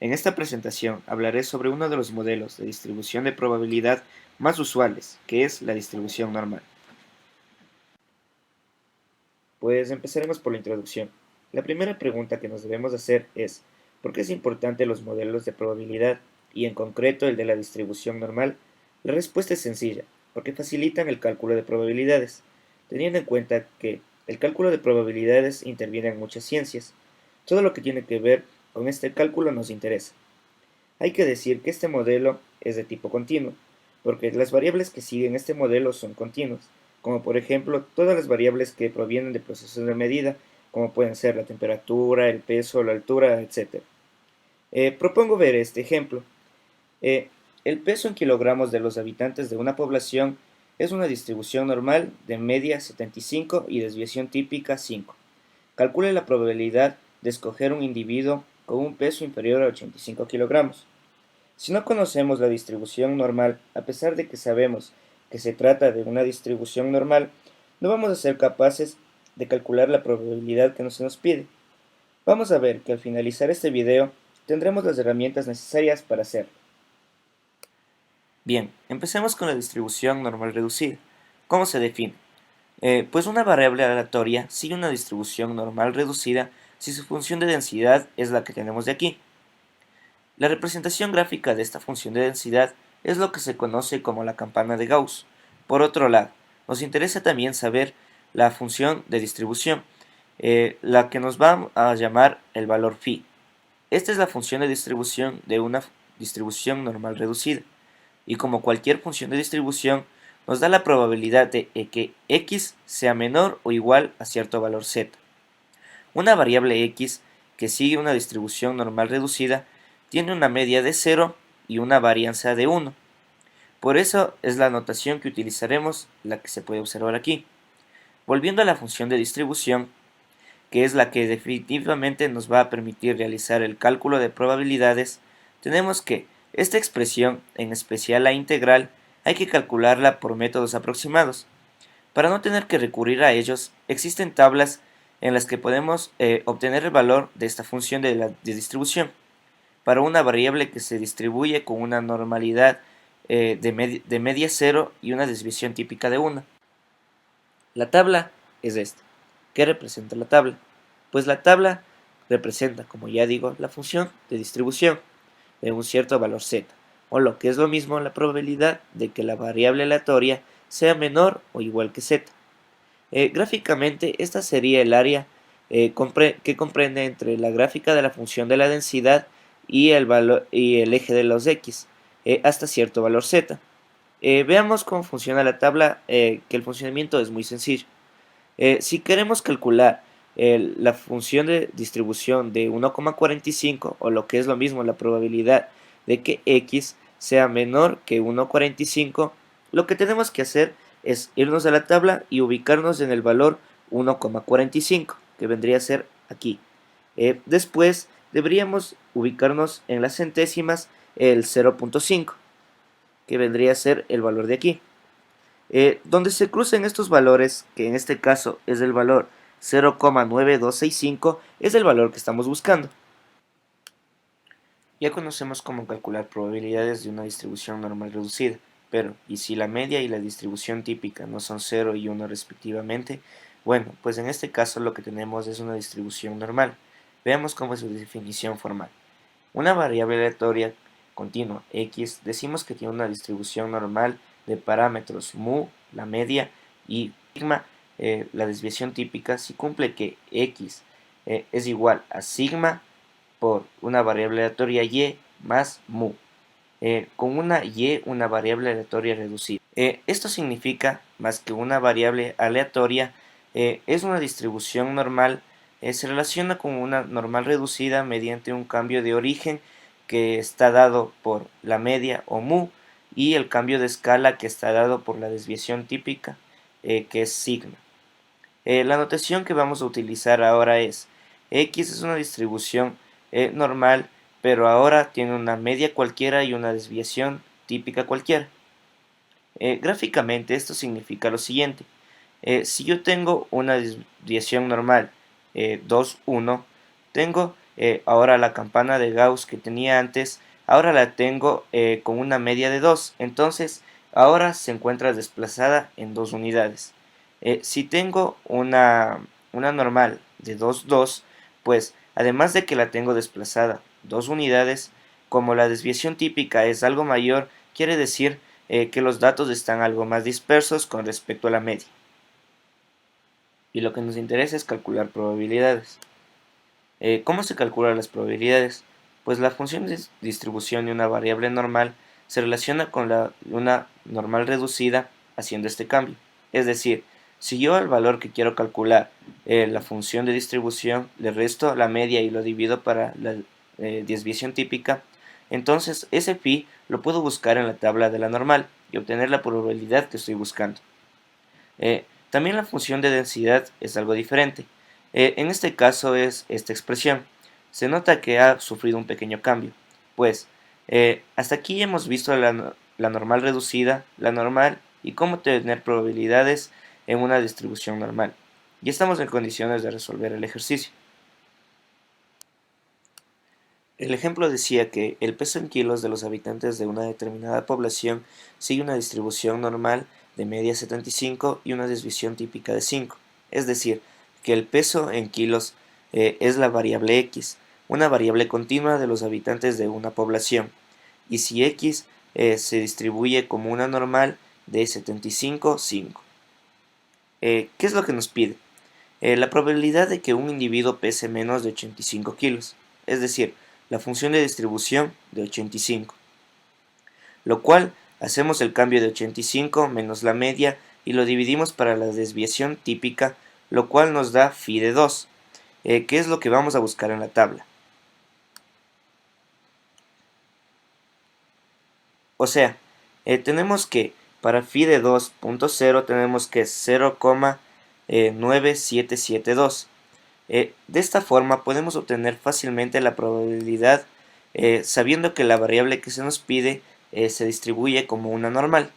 En esta presentación hablaré sobre uno de los modelos de distribución de probabilidad más usuales, que es la distribución normal. Pues empezaremos por la introducción. La primera pregunta que nos debemos hacer es, ¿por qué es importante los modelos de probabilidad y en concreto el de la distribución normal? La respuesta es sencilla, porque facilitan el cálculo de probabilidades, teniendo en cuenta que el cálculo de probabilidades interviene en muchas ciencias. Todo lo que tiene que ver con este cálculo nos interesa. Hay que decir que este modelo es de tipo continuo, porque las variables que siguen este modelo son continuas, como por ejemplo todas las variables que provienen de procesos de medida, como pueden ser la temperatura, el peso, la altura, etc. Propongo ver este ejemplo. Eh, el peso en kilogramos de los habitantes de una población es una distribución normal de media 75 y desviación típica 5. Calcule la probabilidad de escoger un individuo con un peso inferior a 85 kilogramos. Si no conocemos la distribución normal, a pesar de que sabemos que se trata de una distribución normal, no vamos a ser capaces de calcular la probabilidad que se nos pide. Vamos a ver que al finalizar este video tendremos las herramientas necesarias para hacerlo. Bien, empecemos con la distribución normal reducida. ¿Cómo se define? Pues una variable aleatoria sigue una distribución normal reducida si su función de densidad es la que tenemos de aquí. La representación gráfica de esta función de densidad es lo que se conoce como la campana de Gauss. Por otro lado, nos interesa también saber la función de distribución, la que nos va a llamar el valor phi. Esta es la función de distribución de una distribución normal reducida, y como cualquier función de distribución, nos da la probabilidad de que x sea menor o igual a cierto valor z. Una variable x que sigue una distribución normal reducida tiene una media de 0 y una varianza de 1. Por eso es la notación que utilizaremos la que se puede observar aquí. Volviendo a la función de distribución, que es la que definitivamente nos va a permitir realizar el cálculo de probabilidades, tenemos que esta expresión, en especial la integral, hay que calcularla por métodos aproximados. Para no tener que recurrir a ellos, existen tablas en las que podemos obtener el valor de esta función de distribución para una variable que se distribuye con una normalidad de media 0 y una desviación típica de 1. La tabla es esta. ¿Qué representa la tabla? Pues la tabla representa, como ya digo, la función de distribución de un cierto valor z, o lo que es lo mismo la probabilidad de que la variable aleatoria sea menor o igual que z. Gráficamente, esta sería el área que comprende entre la gráfica de la función de la densidad y el eje de los x hasta cierto valor z. Veamos cómo funciona la tabla, que el funcionamiento es muy sencillo. Si queremos calcular la función de distribución de 1,45 o lo que es lo mismo la probabilidad de que x sea menor que 1,45, lo que tenemos que hacer es irnos a la tabla y ubicarnos en el valor 1,45, que vendría a ser aquí. Después deberíamos ubicarnos en las centésimas el 0,5, que vendría a ser el valor de aquí. Donde se crucen estos valores, que en este caso es el valor 0,9265, es el valor que estamos buscando. Ya conocemos cómo calcular probabilidades de una distribución normal reducida, pero ¿y si la media y la distribución típica no son 0 y 1 respectivamente? Bueno, pues en este caso lo que tenemos es una distribución normal. Veamos cómo es su definición formal. Una variable aleatoria continua x decimos que tiene una distribución normal de parámetros mu, la media, y sigma, la desviación típica, si cumple que x es igual a sigma por una variable aleatoria y más mu, con una y una variable aleatoria reducida. Esto significa, más que una variable aleatoria, es una distribución normal, se relaciona con una normal reducida mediante un cambio de origen que está dado por la media o mu y el cambio de escala que está dado por la desviación típica, que es sigma. La notación que vamos a utilizar ahora es x es una distribución normal, pero ahora tiene una media cualquiera y una desviación típica cualquiera. Gráficamente esto significa lo siguiente. Si yo tengo una desviación normal 2, 1, tengo ahora la campana de Gauss que tenía antes, ahora la tengo con una media de 2, entonces ahora se encuentra desplazada en 2 unidades. Si tengo una normal de 2, 2, pues además de que la tengo desplazada 2 unidades, como la desviación típica es algo mayor, quiere decir que los datos están algo más dispersos con respecto a la media. Y lo que nos interesa es calcular probabilidades. ¿Cómo se calculan las probabilidades? Pues la función de distribución de una variable normal se relaciona con una normal reducida haciendo este cambio. Es decir, si yo al valor que quiero calcular, la función de distribución, le resto la media y lo divido para la desviación típica, entonces ese phi lo puedo buscar en la tabla de la normal y obtener la probabilidad que estoy buscando. También la función de densidad es algo diferente. En este caso es esta expresión. Se nota que ha sufrido un pequeño cambio, pues hasta aquí hemos visto la normal reducida, la normal y cómo tener probabilidades en una distribución normal. Y estamos en condiciones de resolver el ejercicio. El ejemplo decía que el peso en kilos de los habitantes de una determinada población sigue una distribución normal de media 75 y una desviación típica de 5. Es decir, que el peso en kilos es la variable x, una variable continua de los habitantes de una población. Y si x se distribuye como una normal de 75, 5. ¿Qué es lo que nos pide? La probabilidad de que un individuo pese menos de 85 kilos, es decir, la función de distribución de 85, lo cual hacemos el cambio de 85 menos la media y lo dividimos para la desviación típica, lo cual nos da phi de 2, que es lo que vamos a buscar en la tabla. O sea, tenemos que para phi de 2.0 tenemos que 0,9772. De esta forma podemos obtener fácilmente la probabilidad sabiendo que la variable que se nos pide se distribuye como una normal.